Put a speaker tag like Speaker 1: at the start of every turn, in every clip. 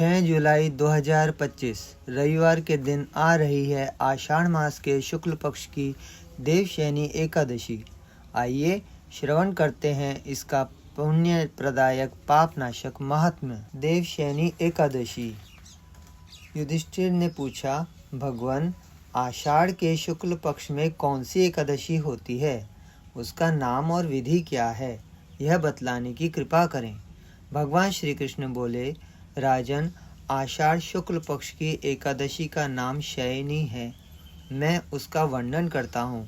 Speaker 1: 6 जुलाई 2025 रविवार के दिन आ रही है आषाढ़ मास के शुक्ल पक्ष की देवशयनी एकादशी। आइए श्रवण करते हैं इसका पुण्य प्रदायक पाप नाशक महात्म्य। देवशयनी एकादशी। युधिष्ठिर ने पूछा, भगवान, आषाढ़ के शुक्ल पक्ष में कौन सी एकादशी होती है? उसका नाम और विधि क्या है? यह बतलाने की कृपा करें। भगवान श्री कृष्ण बोले, राजन, आषाढ़ शुक्ल पक्ष की एकादशी का नाम शयनी है। मैं उसका वर्णन करता हूँ।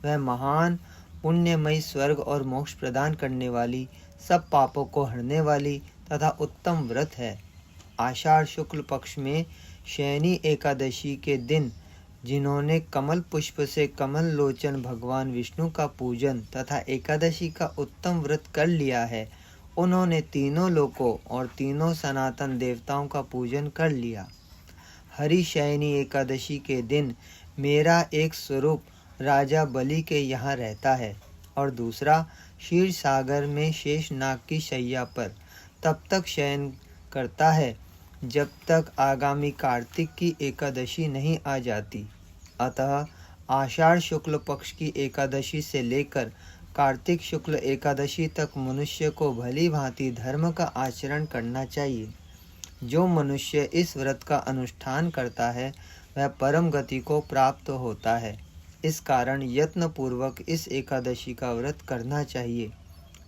Speaker 1: वह महान पुण्यमयी, स्वर्ग और मोक्ष प्रदान करने वाली, सब पापों को हरने वाली तथा उत्तम व्रत है। आषाढ़ शुक्ल पक्ष में शयनी एकादशी के दिन जिन्होंने कमल पुष्प से कमल लोचन भगवान विष्णु का पूजन तथा एकादशी का उत्तम व्रत कर लिया है, उन्होंने तीनों लोकों और तीनों सनातन देवताओं का पूजन कर लिया। हरि शयनी एकादशी के दिन मेरा एक स्वरूप राजा बलि के यहाँ रहता है और दूसरा क्षीर सागर में शेष नाग की शैया पर तब तक शयन करता है जब तक आगामी कार्तिक की एकादशी नहीं आ जाती। अतः आषाढ़ शुक्ल पक्ष की एकादशी से लेकर कार्तिक शुक्ल एकादशी तक मनुष्य को भली भांति धर्म का आचरण करना चाहिए। जो मनुष्य इस व्रत का अनुष्ठान करता है वह परम गति को प्राप्त होता है। इस कारण यत्न पूर्वक इस एकादशी का व्रत करना चाहिए।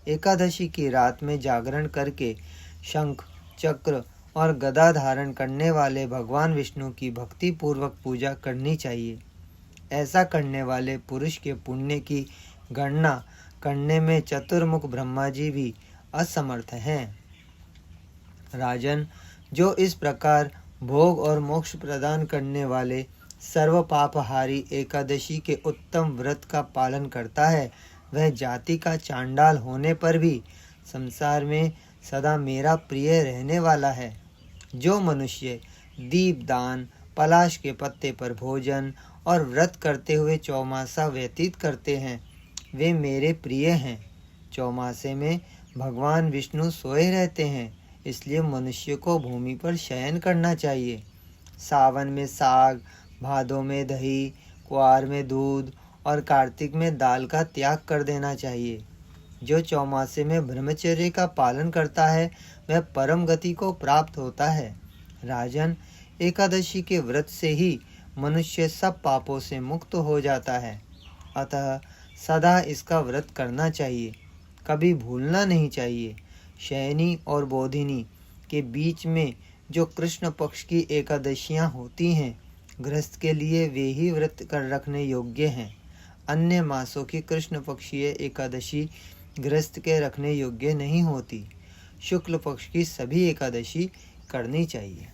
Speaker 1: एकादशी की रात में जागरण करके शंख, चक्र और गदा धारण करने वाले भगवान विष्णु की भक्ति पूर्वक पूजा करनी चाहिए। ऐसा करने वाले पुरुष के पुण्य की गणना करने में चतुर्मुख ब्रह्मा जी भी असमर्थ हैं। राजन, जो इस प्रकार भोग और मोक्ष प्रदान करने वाले सर्व पापहारी एकादशी के उत्तम व्रत का पालन करता है, वह जाति का चांडाल होने पर भी संसार में सदा मेरा प्रिय रहने वाला है। जो मनुष्य दीपदान, पलाश के पत्ते पर भोजन और व्रत करते हुए चौमासा व्यतीत करते हैं, वे मेरे प्रिय हैं। चौमासे में भगवान विष्णु सोए रहते हैं, इसलिए मनुष्य को भूमि पर शयन करना चाहिए। सावन में साग, भादों में दही, कुआर में दूध और कार्तिक में दाल का त्याग कर देना चाहिए। जो चौमासे में ब्रह्मचर्य का पालन करता है वह परम गति को प्राप्त होता है। राजन, एकादशी के व्रत से ही मनुष्य सब पापों से मुक्त हो जाता है। अतः सदा इसका व्रत करना चाहिए, कभी भूलना नहीं चाहिए। शयनी और बोधिनी के बीच में जो कृष्ण पक्ष की एकादशियां होती हैं, गृहस्थ के लिए वे ही व्रत कर रखने योग्य हैं। अन्य मासों की कृष्ण पक्षीय एकादशी गृहस्थ के रखने योग्य नहीं होती। शुक्ल पक्ष की सभी एकादशी करनी चाहिए।